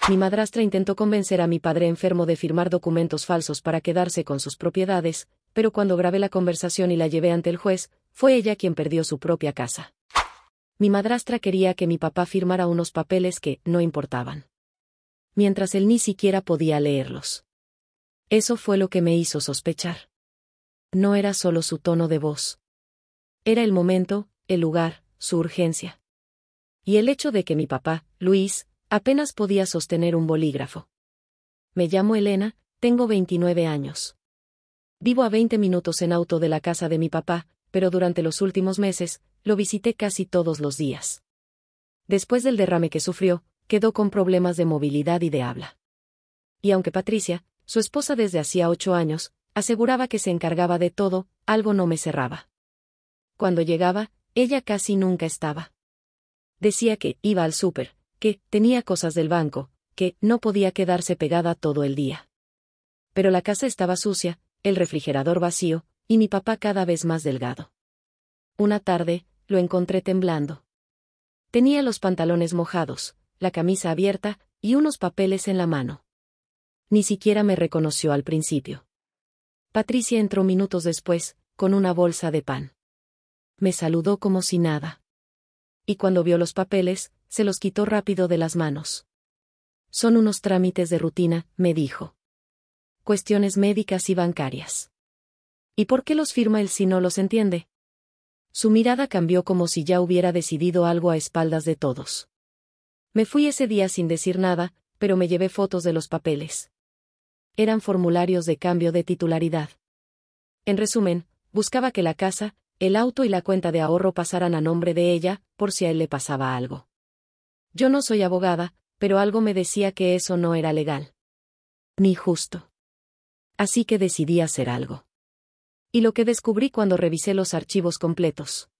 Mi madrastra intentó convencer a mi padre enfermo de firmar documentos falsos para quedarse con sus propiedades, pero cuando grabé la conversación y la llevé ante el juez, fue ella quien perdió su propia casa. Mi madrastra quería que mi papá firmara unos papeles que no importaban, mientras él ni siquiera podía leerlos. Eso fue lo que me hizo sospechar. No era solo su tono de voz. Era el momento, el lugar, su urgencia. Y el hecho de que mi papá, Luis, apenas podía sostener un bolígrafo. Me llamo Elena, tengo 29 años. Vivo a 20 minutos en auto de la casa de mi papá, pero durante los últimos meses, lo visité casi todos los días. Después del derrame que sufrió, quedó con problemas de movilidad y de habla. Y aunque Patricia, su esposa desde hacía 8 años, aseguraba que se encargaba de todo, algo no me cerraba. Cuando llegaba, ella casi nunca estaba. Decía que iba al súper, que tenía cosas del banco, que no podía quedarse pegada todo el día. Pero la casa estaba sucia, el refrigerador vacío, y mi papá cada vez más delgado. Una tarde, lo encontré temblando. Tenía los pantalones mojados, la camisa abierta, y unos papeles en la mano. Ni siquiera me reconoció al principio. Patricia entró minutos después, con una bolsa de pan. Me saludó como si nada. Y cuando vio los papeles, se los quitó rápido de las manos. Son unos trámites de rutina, me dijo. Cuestiones médicas y bancarias. ¿Y por qué los firma él si no los entiende? Su mirada cambió como si ya hubiera decidido algo a espaldas de todos. Me fui ese día sin decir nada, pero me llevé fotos de los papeles. Eran formularios de cambio de titularidad. En resumen, buscaba que la casa, el auto y la cuenta de ahorro pasaran a nombre de ella, por si a él le pasaba algo. Yo no soy abogada, pero algo me decía que eso no era legal. Ni justo. Así que decidí hacer algo. Y lo que descubrí cuando revisé los archivos completos.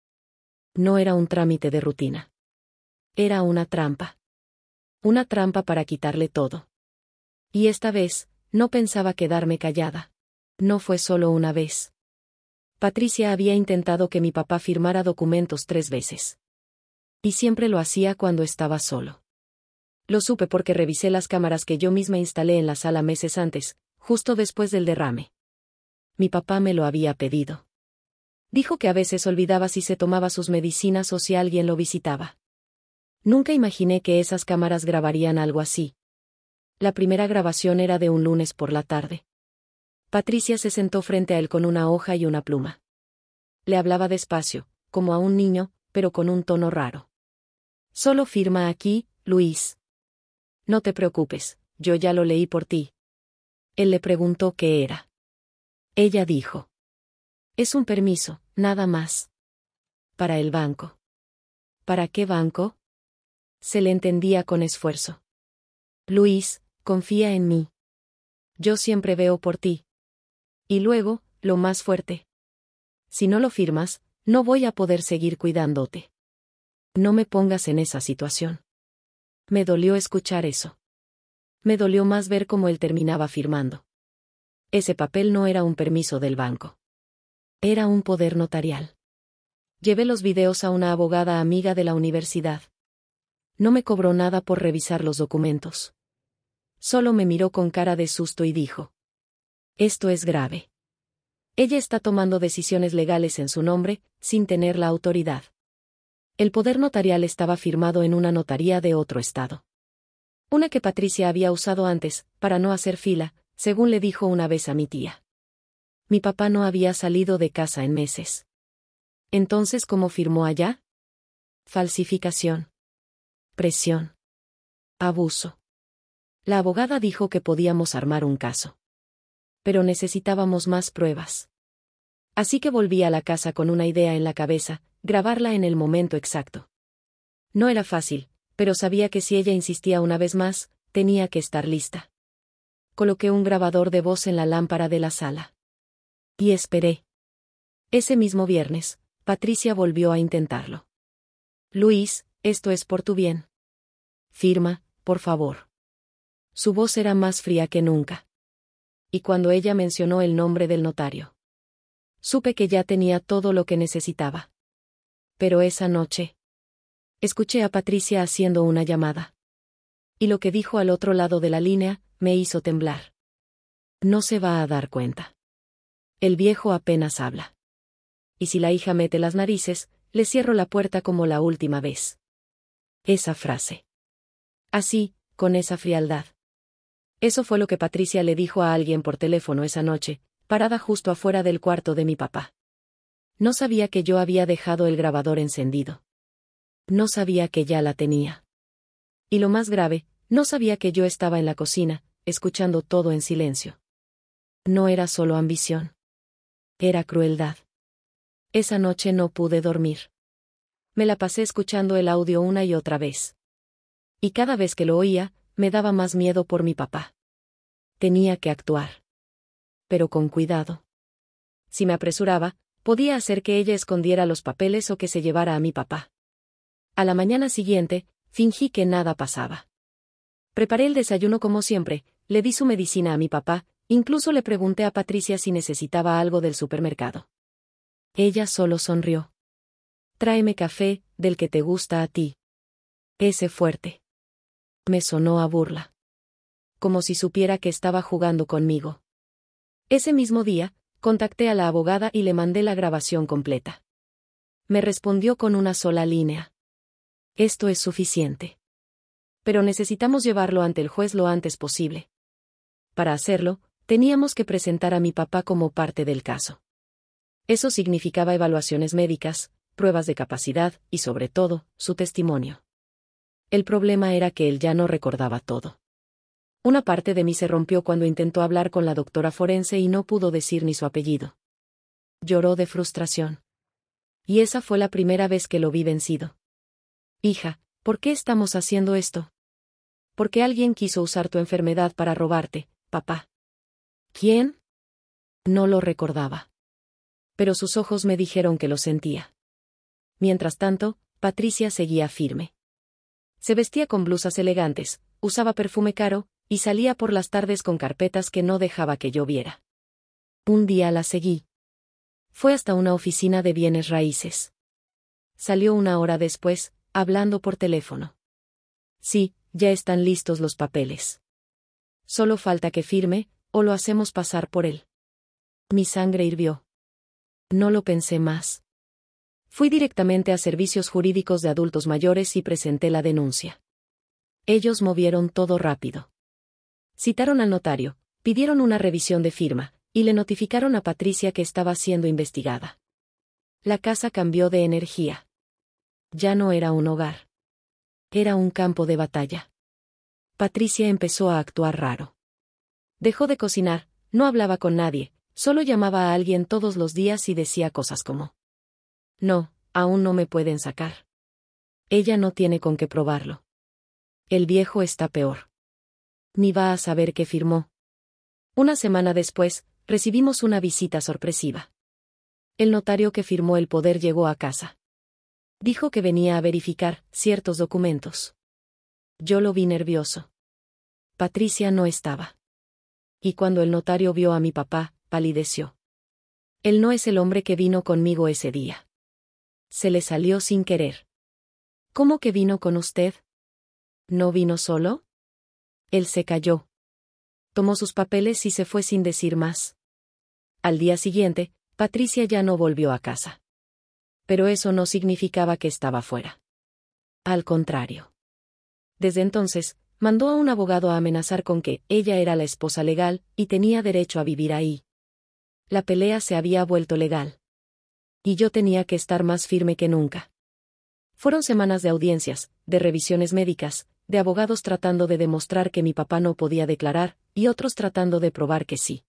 No era un trámite de rutina. Era una trampa. Una trampa para quitarle todo. Y esta vez, no pensaba quedarme callada. No fue solo una vez. Patricia había intentado que mi papá firmara documentos 3 veces. Y siempre lo hacía cuando estaba solo. Lo supe porque revisé las cámaras que yo misma instalé en la sala meses antes, justo después del derrame. Mi papá me lo había pedido. Dijo que a veces olvidaba si se tomaba sus medicinas o si alguien lo visitaba. Nunca imaginé que esas cámaras grabarían algo así. La primera grabación era de un lunes por la tarde. Patricia se sentó frente a él con una hoja y una pluma. Le hablaba despacio, como a un niño, pero con un tono raro. Solo firma aquí, Luis. No te preocupes, yo ya lo leí por ti. Él le preguntó qué era. Ella dijo. Es un permiso, nada más. Para el banco. ¿Para qué banco? Se le entendía con esfuerzo. Luis, confía en mí. Yo siempre veo por ti. Y luego, lo más fuerte. Si no lo firmas, no voy a poder seguir cuidándote. No me pongas en esa situación. Me dolió escuchar eso. Me dolió más ver cómo él terminaba firmando. Ese papel no era un permiso del banco. Era un poder notarial. Llevé los videos a una abogada amiga de la universidad. No me cobró nada por revisar los documentos. Solo me miró con cara de susto y dijo. Esto es grave. Ella está tomando decisiones legales en su nombre, sin tener la autoridad. El poder notarial estaba firmado en una notaría de otro estado. Una que Patricia había usado antes, para no hacer fila, según le dijo una vez a mi tía. Mi papá no había salido de casa en meses. Entonces, ¿cómo firmó allá? Falsificación. Presión. Abuso. La abogada dijo que podíamos armar un caso. Pero necesitábamos más pruebas. Así que volví a la casa con una idea en la cabeza, grabarla en el momento exacto. No era fácil, pero sabía que si ella insistía una vez más, tenía que estar lista. Coloqué un grabador de voz en la lámpara de la sala. Y esperé. Ese mismo viernes, Patricia volvió a intentarlo. Luis, esto es por tu bien. Firma, por favor. Su voz era más fría que nunca. Y cuando ella mencionó el nombre del notario, supe que ya tenía todo lo que necesitaba. Pero esa noche, escuché a Patricia haciendo una llamada. y lo que dijo al otro lado de la línea me hizo temblar. No se va a dar cuenta. El viejo apenas habla. Y si la hija mete las narices, le cierro la puerta como la última vez. Esa frase. Así, con esa frialdad. Eso fue lo que Patricia le dijo a alguien por teléfono esa noche, parada justo afuera del cuarto de mi papá. No sabía que yo había dejado el grabador encendido. No sabía que ya la tenía. Y lo más grave, no sabía que yo estaba en la cocina, escuchando todo en silencio. No era solo ambición. Era crueldad. Esa noche no pude dormir. Me la pasé escuchando el audio una y otra vez. Y cada vez que lo oía, me daba más miedo por mi papá. Tenía que actuar. Pero con cuidado. Si me apresuraba, podía hacer que ella escondiera los papeles o que se llevara a mi papá. A la mañana siguiente, fingí que nada pasaba. Preparé el desayuno como siempre, le di su medicina a mi papá, incluso le pregunté a Patricia si necesitaba algo del supermercado. Ella solo sonrió. Tráeme café, del que te gusta a ti. Ese fuerte. Me sonó a burla. Como si supiera que estaba jugando conmigo. Ese mismo día, contacté a la abogada y le mandé la grabación completa. Me respondió con una sola línea. Esto es suficiente. Pero necesitamos llevarlo ante el juez lo antes posible. Para hacerlo, teníamos que presentar a mi papá como parte del caso. Eso significaba evaluaciones médicas, pruebas de capacidad y, sobre todo, su testimonio. El problema era que él ya no recordaba todo. Una parte de mí se rompió cuando intentó hablar con la doctora forense y no pudo decir ni su apellido. Lloró de frustración. Y esa fue la primera vez que lo vi vencido. Hija, ¿por qué estamos haciendo esto? Porque alguien quiso usar tu enfermedad para robarte, papá. ¿Quién? No lo recordaba. Pero sus ojos me dijeron que lo sentía. Mientras tanto, Patricia seguía firme. Se vestía con blusas elegantes, usaba perfume caro, y salía por las tardes con carpetas que no dejaba que yo viera. Un día la seguí. Fue hasta una oficina de bienes raíces. Salió una hora después, hablando por teléfono. Sí, ya están listos los papeles. Solo falta que firme, o lo hacemos pasar por él. Mi sangre hirvió. No lo pensé más. Fui directamente a Servicios Jurídicos de Adultos Mayores y presenté la denuncia. Ellos movieron todo rápido. Citaron al notario, pidieron una revisión de firma, y le notificaron a Patricia que estaba siendo investigada. La casa cambió de energía. Ya no era un hogar. Era un campo de batalla. Patricia empezó a actuar raro. Dejó de cocinar, no hablaba con nadie, solo llamaba a alguien todos los días y decía cosas como: no, aún no me pueden sacar. Ella no tiene con qué probarlo. El viejo está peor. Ni va a saber qué firmó. Una semana después, recibimos una visita sorpresiva. El notario que firmó el poder llegó a casa. Dijo que venía a verificar ciertos documentos. Yo lo vi nervioso. Patricia no estaba. Y cuando el notario vio a mi papá, palideció. Él no es el hombre que vino conmigo ese día. Se le salió sin querer. ¿Cómo que vino con usted? ¿No vino solo? Él se calló. Tomó sus papeles y se fue sin decir más. Al día siguiente, Patricia ya no volvió a casa. Pero eso no significaba que estaba fuera. Al contrario. Desde entonces, mandó a un abogado a amenazar con que ella era la esposa legal y tenía derecho a vivir ahí. La pelea se había vuelto legal. Y yo tenía que estar más firme que nunca. Fueron semanas de audiencias, de revisiones médicas, de abogados tratando de demostrar que mi papá no podía declarar, y otros tratando de probar que sí.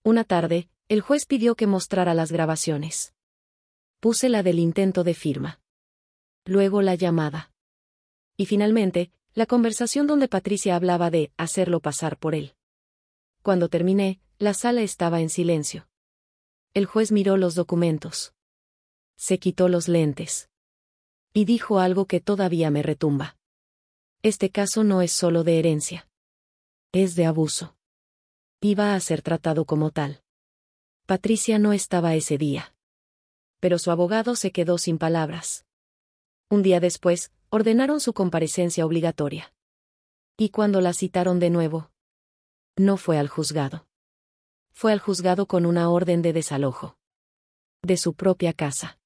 Una tarde, el juez pidió que mostrara las grabaciones. Puse la del intento de firma. Luego la llamada. Y finalmente, la conversación donde Patricia hablaba de hacerlo pasar por él. Cuando terminé, la sala estaba en silencio. El juez miró los documentos. Se quitó los lentes. Y dijo algo que todavía me retumba. Este caso no es solo de herencia. Es de abuso. Iba a ser tratado como tal. Patricia no estaba ese día. Pero su abogado se quedó sin palabras. Un día después, ordenaron su comparecencia obligatoria. Y cuando la citaron de nuevo, no fue al juzgado. Fue al juzgado con una orden de desalojo de su propia casa.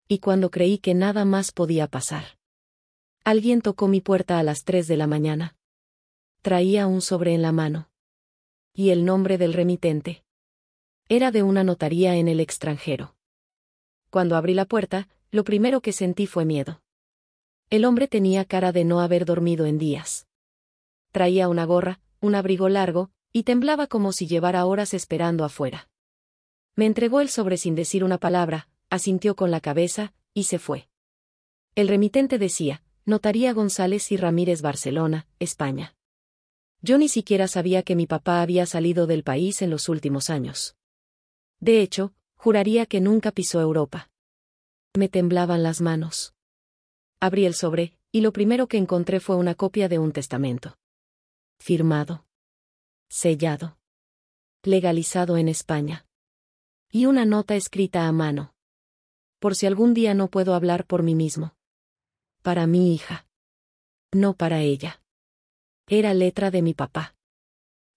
Y cuando creí que nada más podía pasar, alguien tocó mi puerta a las 3 de la mañana. Traía un sobre en la mano. Y el nombre del remitente era de una notaría en el extranjero. Cuando abrí la puerta, lo primero que sentí fue miedo. El hombre tenía cara de no haber dormido en días. Traía una gorra, un abrigo largo, y temblaba como si llevara horas esperando afuera. Me entregó el sobre sin decir una palabra, asintió con la cabeza, y se fue. El remitente decía, Notaría González y Ramírez, Barcelona, España. Yo ni siquiera sabía que mi papá había salido del país en los últimos años. De hecho, juraría que nunca pisó Europa. Me temblaban las manos. Abrí el sobre, y lo primero que encontré fue una copia de un testamento. Firmado. Sellado. Legalizado en España. Y una nota escrita a mano. Por si algún día no puedo hablar por mí mismo. Para mi hija. No para ella. Era letra de mi papá.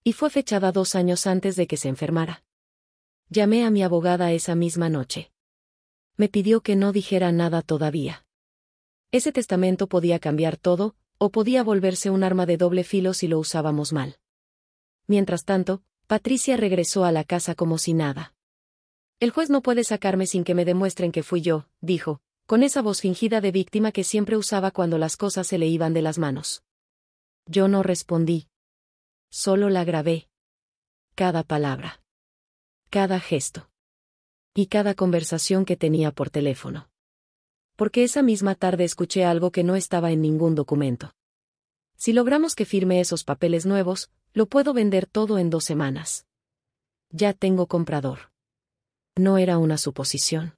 Y fue fechada 2 años antes de que se enfermara. Llamé a mi abogada esa misma noche. Me pidió que no dijera nada todavía. Ese testamento podía cambiar todo, o podía volverse un arma de doble filo si lo usábamos mal. Mientras tanto, Patricia regresó a la casa como si nada. El juez no puede sacarme sin que me demuestren que fui yo, dijo, con esa voz fingida de víctima que siempre usaba cuando las cosas se le iban de las manos. Yo no respondí. Solo la grabé. Cada palabra. Cada gesto. Y cada conversación que tenía por teléfono. Porque esa misma tarde escuché algo que no estaba en ningún documento. Si logramos que firme esos papeles nuevos, lo puedo vender todo en 2 semanas. Ya tengo comprador. No era una suposición.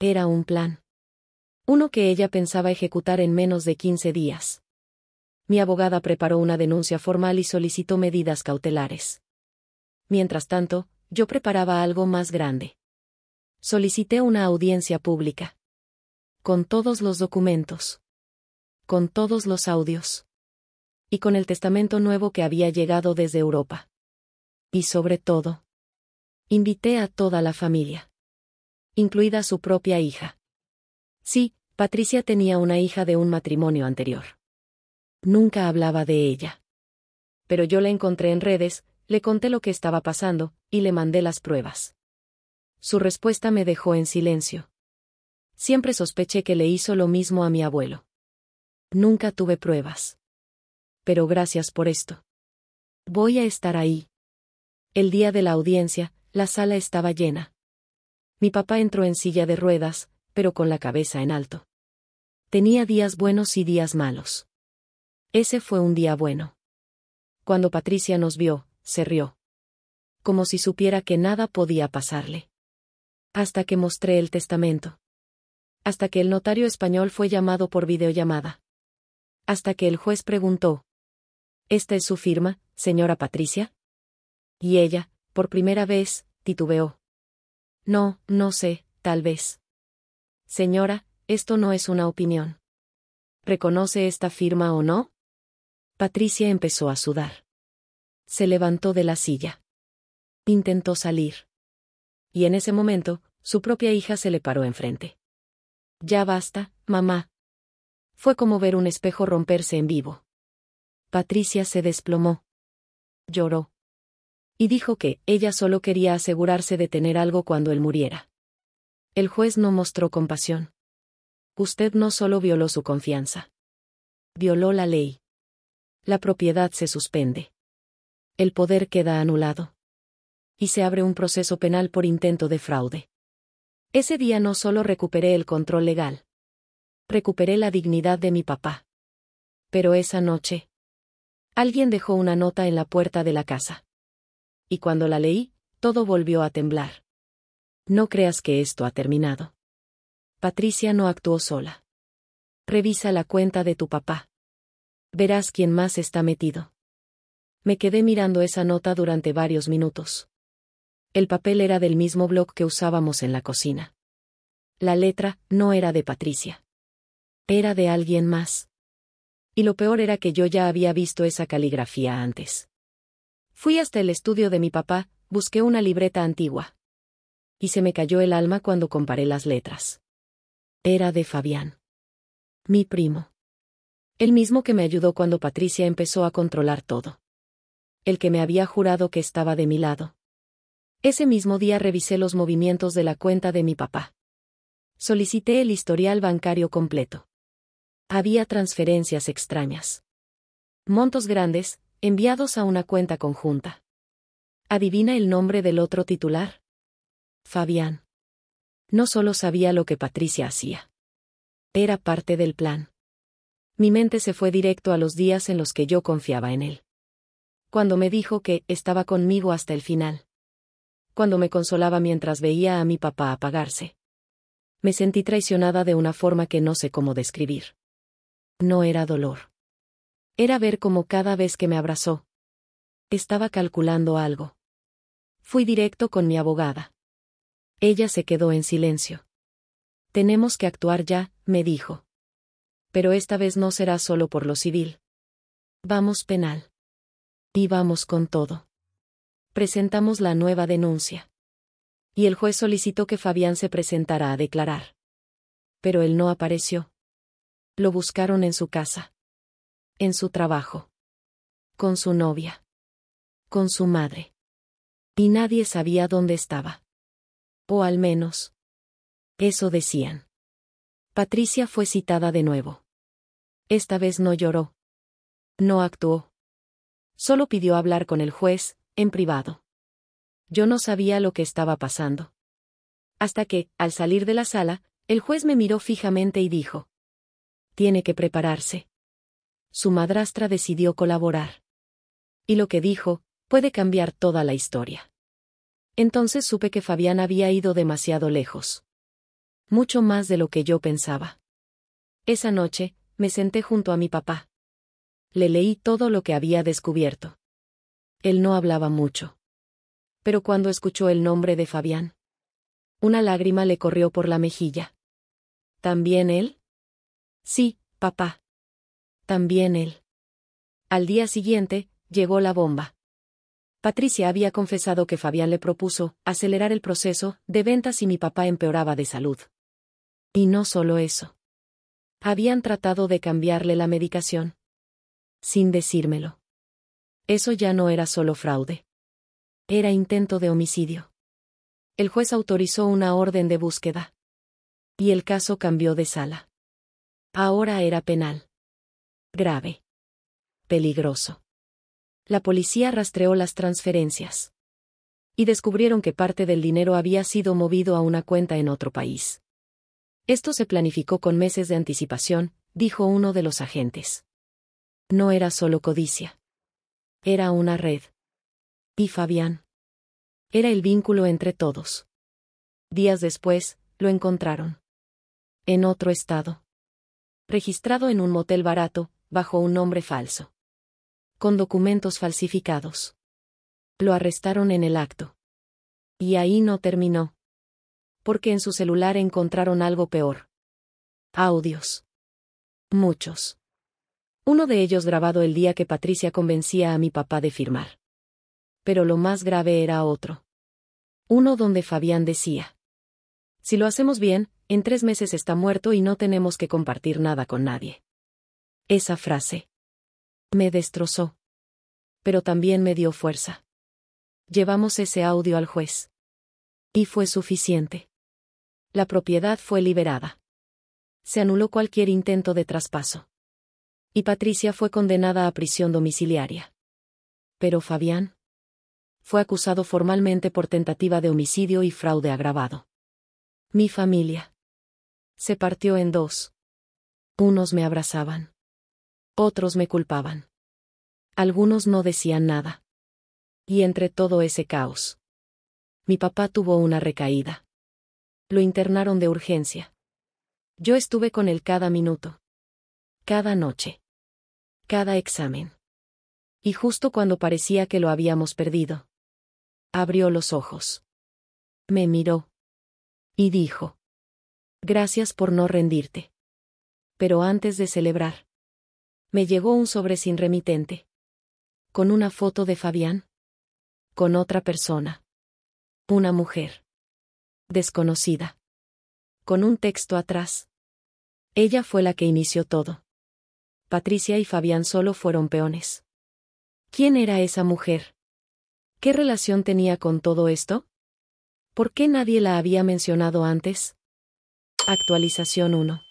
Era un plan. Uno que ella pensaba ejecutar en menos de 15 días. Mi abogada preparó una denuncia formal y solicitó medidas cautelares. Mientras tanto, yo preparaba algo más grande. Solicité una audiencia pública. Con todos los documentos. Con todos los audios. Y con el testamento nuevo que había llegado desde Europa. Y sobre todo, invité a toda la familia. Incluida su propia hija. Sí, Patricia tenía una hija de un matrimonio anterior. Nunca hablaba de ella. Pero yo la encontré en redes, le conté lo que estaba pasando, y le mandé las pruebas. Su respuesta me dejó en silencio. Siempre sospeché que le hizo lo mismo a mi abuelo. Nunca tuve pruebas. Pero gracias por esto. Voy a estar ahí. El día de la audiencia, la sala estaba llena. Mi papá entró en silla de ruedas, pero con la cabeza en alto. Tenía días buenos y días malos. Ese fue un día bueno. Cuando Patricia nos vio, se rió. Como si supiera que nada podía pasarle. Hasta que mostré el testamento. Hasta que el notario español fue llamado por videollamada. Hasta que el juez preguntó: ¿Esta es su firma, señora Patricia? Y ella, por primera vez, titubeó. No, no sé, tal vez. Señora, esto no es una opinión. ¿Reconoce esta firma o no? Patricia empezó a sudar. Se levantó de la silla. Intentó salir. Y en ese momento, su propia hija se le paró enfrente. Ya basta, mamá. Fue como ver un espejo romperse en vivo. Patricia se desplomó. Lloró. Y dijo que ella solo quería asegurarse de tener algo cuando él muriera. El juez no mostró compasión. Usted no solo violó su confianza. Violó la ley. La propiedad se suspende. El poder queda anulado. Y se abre un proceso penal por intento de fraude. Ese día no solo recuperé el control legal. Recuperé la dignidad de mi papá. Pero esa noche, alguien dejó una nota en la puerta de la casa. Y cuando la leí, todo volvió a temblar. No creas que esto ha terminado. Patricia no actuó sola. Revisa la cuenta de tu papá. Verás quién más está metido. Me quedé mirando esa nota durante varios minutos. El papel era del mismo bloc que usábamos en la cocina. La letra no era de Patricia. Era de alguien más. Y lo peor era que yo ya había visto esa caligrafía antes. Fui hasta el estudio de mi papá, busqué una libreta antigua. Y se me cayó el alma cuando comparé las letras. Era de Fabián. Mi primo. El mismo que me ayudó cuando Patricia empezó a controlar todo. El que me había jurado que estaba de mi lado. Ese mismo día revisé los movimientos de la cuenta de mi papá. Solicité el historial bancario completo. Había transferencias extrañas. Montos grandes, enviados a una cuenta conjunta. ¿Adivina el nombre del otro titular? Fabián. No solo sabía lo que Patricia hacía. Era parte del plan. Mi mente se fue directo a los días en los que yo confiaba en él. Cuando me dijo que estaba conmigo hasta el final. Cuando me consolaba mientras veía a mi papá apagarse. Me sentí traicionada de una forma que no sé cómo describir. No era dolor. Era ver cómo cada vez que me abrazó. Estaba calculando algo. Fui directo con mi abogada. Ella se quedó en silencio. Tenemos que actuar ya, me dijo. Pero esta vez no será solo por lo civil. Vamos penal. Y vamos con todo. Presentamos la nueva denuncia. Y el juez solicitó que Fabián se presentara a declarar. Pero él no apareció. Lo buscaron en su casa. En su trabajo. Con su novia. Con su madre. Y nadie sabía dónde estaba. O al menos. Eso decían. Patricia fue citada de nuevo. Esta vez no lloró. No actuó. Solo pidió hablar con el juez, en privado. Yo no sabía lo que estaba pasando. Hasta que, al salir de la sala, el juez me miró fijamente y dijo: tiene que prepararse. Su madrastra decidió colaborar. Y lo que dijo, puede cambiar toda la historia. Entonces supe que Fabián había ido demasiado lejos. Mucho más de lo que yo pensaba. Esa noche, me senté junto a mi papá. Le leí todo lo que había descubierto. Él no hablaba mucho. Pero cuando escuchó el nombre de Fabián, una lágrima le corrió por la mejilla. ¿También él? Sí, papá. También él. Al día siguiente, llegó la bomba. Patricia había confesado que Fabián le propuso acelerar el proceso de ventas y mi papá empeoraba de salud. Y no solo eso. Habían tratado de cambiarle la medicación. Sin decírmelo. Eso ya no era solo fraude. Era intento de homicidio. El juez autorizó una orden de búsqueda. Y el caso cambió de sala. Ahora era penal. Grave. Peligroso. La policía rastreó las transferencias. Y descubrieron que parte del dinero había sido movido a una cuenta en otro país. Esto se planificó con meses de anticipación, dijo uno de los agentes. No era solo codicia. Era una red. Y Fabián. Era el vínculo entre todos. Días después, lo encontraron. En otro estado. Registrado en un motel barato, bajo un nombre falso. Con documentos falsificados. Lo arrestaron en el acto. Y ahí no terminó. Porque en su celular encontraron algo peor. Audios. Muchos. Uno de ellos grabado el día que Patricia convencía a mi papá de firmar. Pero lo más grave era otro. Uno donde Fabián decía: si lo hacemos bien, en 3 meses está muerto y no tenemos que compartir nada con nadie. Esa frase me destrozó. Pero también me dio fuerza. Llevamos ese audio al juez. Y fue suficiente. La propiedad fue liberada. Se anuló cualquier intento de traspaso. Y Patricia fue condenada a prisión domiciliaria. Pero Fabián fue acusado formalmente por tentativa de homicidio y fraude agravado. Mi familia se partió en dos. Unos me abrazaban. Otros me culpaban. Algunos no decían nada. Y entre todo ese caos, mi papá tuvo una recaída. Lo internaron de urgencia. Yo estuve con él cada minuto. Cada noche. Cada examen. Y justo cuando parecía que lo habíamos perdido, abrió los ojos. Me miró. Y dijo: gracias por no rendirte. Pero antes de celebrar, Me llegó un sobre sin remitente. Con una foto de Fabián. Con otra persona. Una mujer. Desconocida. Con un texto atrás. Ella fue la que inició todo. Patricia y Fabián solo fueron peones. ¿Quién era esa mujer? ¿Qué relación tenía con todo esto? ¿Por qué nadie la había mencionado antes? Actualización 1.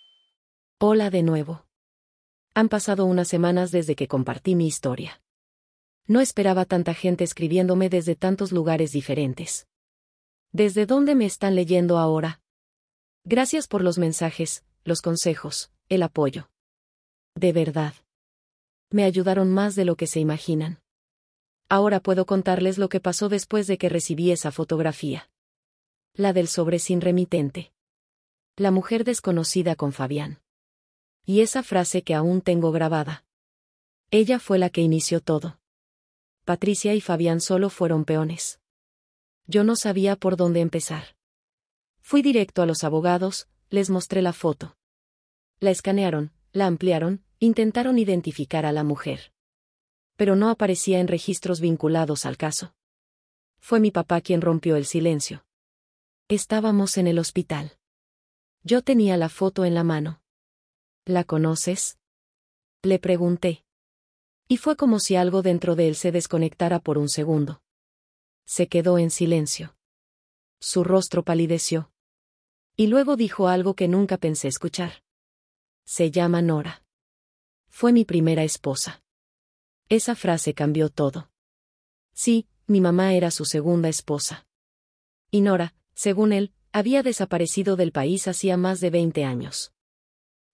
Hola de nuevo. Han pasado unas semanas desde que compartí mi historia. No esperaba tanta gente escribiéndome desde tantos lugares diferentes. ¿Desde dónde me están leyendo ahora? Gracias por los mensajes, los consejos, el apoyo. De verdad. Me ayudaron más de lo que se imaginan. Ahora puedo contarles lo que pasó después de que recibí esa fotografía. La del sobre sin remitente. La mujer desconocida con Fabián. Y esa frase que aún tengo grabada. Ella fue la que inició todo. Patricia y Fabián solo fueron peones. Yo no sabía por dónde empezar. Fui directo a los abogados, les mostré la foto. La escanearon, la ampliaron, intentaron identificar a la mujer. Pero no aparecía en registros vinculados al caso. Fue mi papá quien rompió el silencio. Estábamos en el hospital. Yo tenía la foto en la mano. ¿La conoces? Le pregunté. Y fue como si algo dentro de él se desconectara por un segundo. Se quedó en silencio. Su rostro palideció. Y luego dijo algo que nunca pensé escuchar. Se llama Nora. Fue mi primera esposa. Esa frase cambió todo. Sí, mi mamá era su segunda esposa. Y Nora, según él, había desaparecido del país hacía más de 20 años.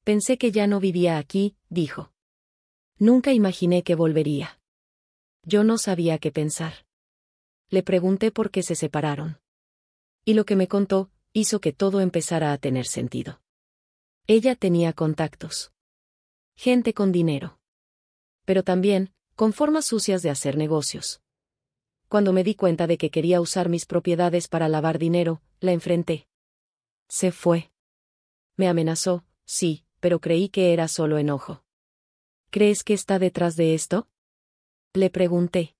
Pensé que ya no vivía aquí, dijo. Nunca imaginé que volvería. Yo no sabía qué pensar. Le pregunté por qué se separaron. Y lo que me contó, hizo que todo empezara a tener sentido. Ella tenía contactos. Gente con dinero. Pero también, con formas sucias de hacer negocios. Cuando me di cuenta de que quería usar mis propiedades para lavar dinero, la enfrenté. Se fue. Me amenazó, sí, pero creí que era solo enojo. ¿Crees que está detrás de esto? Le pregunté.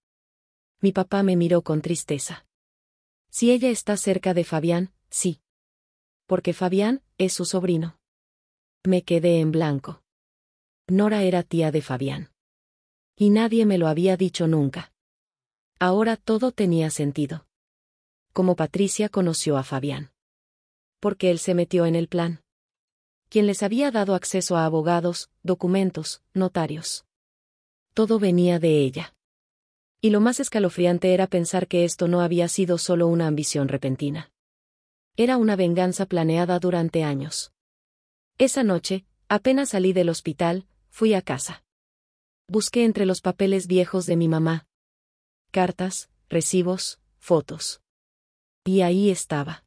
Mi papá me miró con tristeza. Si ella está cerca de Fabián, sí. Porque Fabián es su sobrino. Me quedé en blanco. Nora era tía de Fabián. Y nadie me lo había dicho nunca. Ahora todo tenía sentido. Como Patricia conoció a Fabián. Porque él se metió en el plan. Quien les había dado acceso a abogados, documentos, notarios. Todo venía de ella. Y lo más escalofriante era pensar que esto no había sido solo una ambición repentina. Era una venganza planeada durante años. Esa noche, apenas salí del hospital, fui a casa. Busqué entre los papeles viejos de mi mamá. Cartas, recibos, fotos. Y ahí estaba.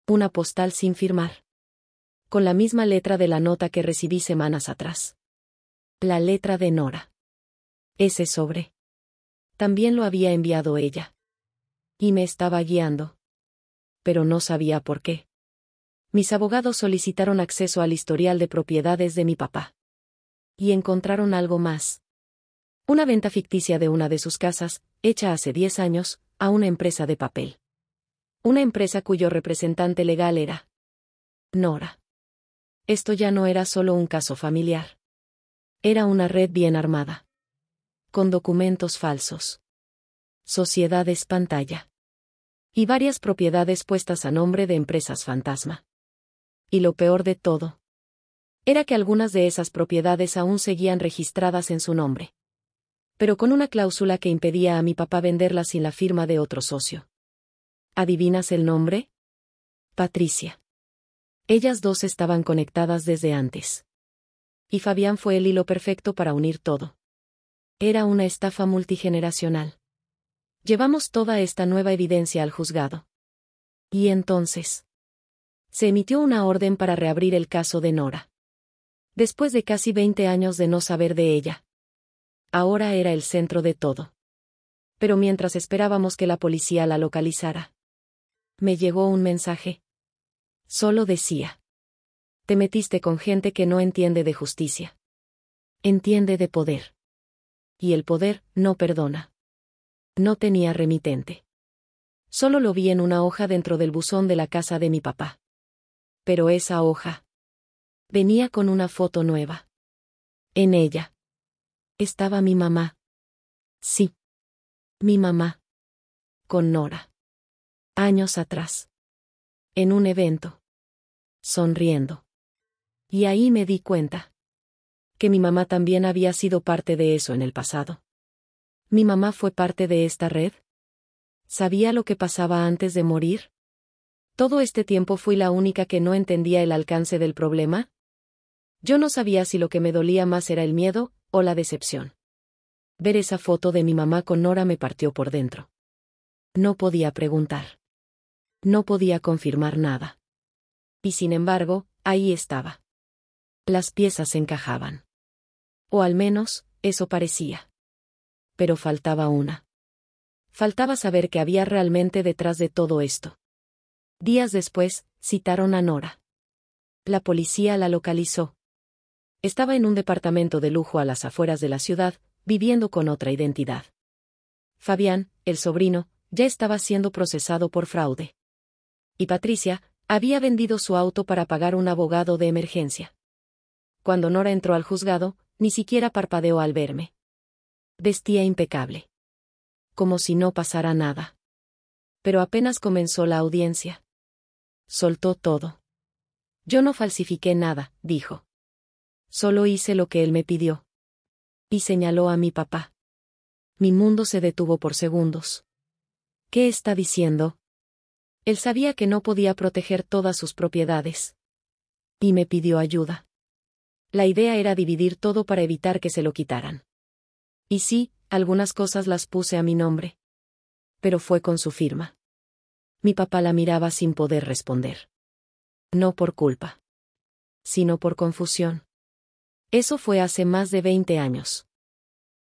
Una postal sin firmar. Con la misma letra de la nota que recibí semanas atrás. La letra de Nora. Ese sobre. También lo había enviado ella. Y me estaba guiando. Pero no sabía por qué. Mis abogados solicitaron acceso al historial de propiedades de mi papá. Y encontraron algo más. Una venta ficticia de una de sus casas, hecha hace 10 años, a una empresa de papel. Una empresa cuyo representante legal era Nora. Esto ya no era solo un caso familiar. Era una red bien armada. Con documentos falsos. Sociedades pantalla. Y varias propiedades puestas a nombre de empresas fantasma. Y lo peor de todo. Era que algunas de esas propiedades aún seguían registradas en su nombre. Pero con una cláusula que impedía a mi papá venderlas sin la firma de otro socio. ¿Adivinas el nombre? Patricia. Ellas dos estaban conectadas desde antes. Y Fabián fue el hilo perfecto para unir todo. Era una estafa multigeneracional. Llevamos toda esta nueva evidencia al juzgado. Y entonces. Se emitió una orden para reabrir el caso de Nora. Después de casi 20 años de no saber de ella. Ahora era el centro de todo. Pero mientras esperábamos que la policía la localizara. Me llegó un mensaje. Solo decía. Te metiste con gente que no entiende de justicia. Entiende de poder. Y el poder no perdona. No tenía remitente. Solo lo vi en una hoja dentro del buzón de la casa de mi papá. Pero esa hoja venía con una foto nueva. En ella estaba mi mamá. Sí. Mi mamá. Con Nora. Años atrás. En un evento. Sonriendo. Y ahí me di cuenta que mi mamá también había sido parte de eso en el pasado. ¿Mi mamá fue parte de esta red? ¿Sabía lo que pasaba antes de morir? ¿Todo este tiempo fui la única que no entendía el alcance del problema? Yo no sabía si lo que me dolía más era el miedo o la decepción. Ver esa foto de mi mamá con Nora me partió por dentro. No podía preguntar. No podía confirmar nada. Y sin embargo, ahí estaba. Las piezas encajaban. O al menos, eso parecía. Pero faltaba una. Faltaba saber qué había realmente detrás de todo esto. Días después, citaron a Nora. La policía la localizó. Estaba en un departamento de lujo a las afueras de la ciudad, viviendo con otra identidad. Fabián, el sobrino, ya estaba siendo procesado por fraude. Y Patricia había vendido su auto para pagar un abogado de emergencia. Cuando Nora entró al juzgado, ni siquiera parpadeó al verme. Vestía impecable. Como si no pasara nada. Pero apenas comenzó la audiencia. Soltó todo. Yo no falsifiqué nada, dijo. Solo hice lo que él me pidió. Y señaló a mi papá. Mi mundo se detuvo por segundos. ¿Qué está diciendo? Él sabía que no podía proteger todas sus propiedades. Y me pidió ayuda. La idea era dividir todo para evitar que se lo quitaran. Y sí, algunas cosas las puse a mi nombre. Pero fue con su firma. Mi papá la miraba sin poder responder. No por culpa. Sino por confusión. Eso fue hace más de 20 años.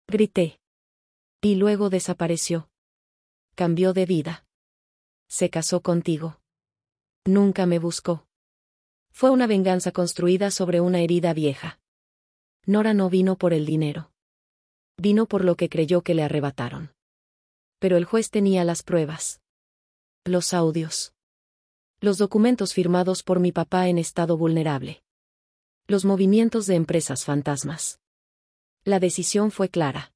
Grité. Y luego desapareció. Cambió de vida. Se casó contigo. Nunca me buscó. Fue una venganza construida sobre una herida vieja. Nora no vino por el dinero. Vino por lo que creyó que le arrebataron. Pero el juez tenía las pruebas. Los audios. Los documentos firmados por mi papá en estado vulnerable. Los movimientos de empresas fantasmas. La decisión fue clara.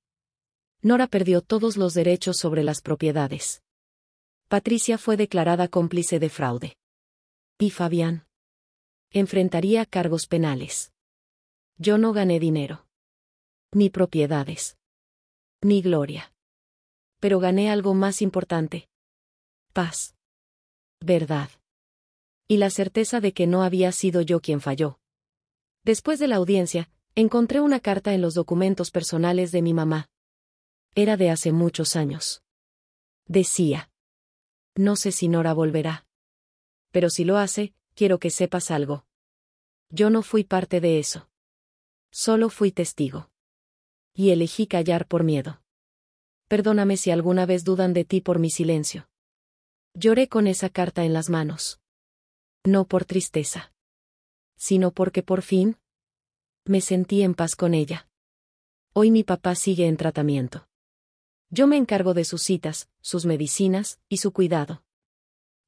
Nora perdió todos los derechos sobre las propiedades. Patricia fue declarada cómplice de fraude. Y Fabián enfrentaría cargos penales. Yo no gané dinero. Ni propiedades. Ni gloria. Pero gané algo más importante. Paz. Verdad. Y la certeza de que no había sido yo quien falló. Después de la audiencia, encontré una carta en los documentos personales de mi mamá. Era de hace muchos años. Decía: no sé si Nora volverá. Pero si lo hace, quiero que sepas algo. Yo no fui parte de eso. Solo fui testigo. Y elegí callar por miedo. Perdóname si alguna vez dudan de ti por mi silencio. Lloré con esa carta en las manos. No por tristeza. Sino porque por fin me sentí en paz con ella. Hoy mi papá sigue en tratamiento. Yo me encargo de sus citas, sus medicinas y su cuidado.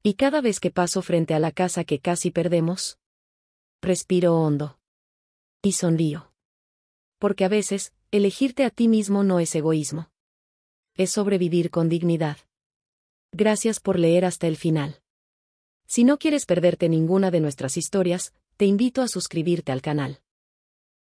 Y cada vez que paso frente a la casa que casi perdemos, respiro hondo. Y sonrío. Porque a veces, elegirte a ti mismo no es egoísmo. Es sobrevivir con dignidad. Gracias por leer hasta el final. Si no quieres perderte ninguna de nuestras historias, te invito a suscribirte al canal.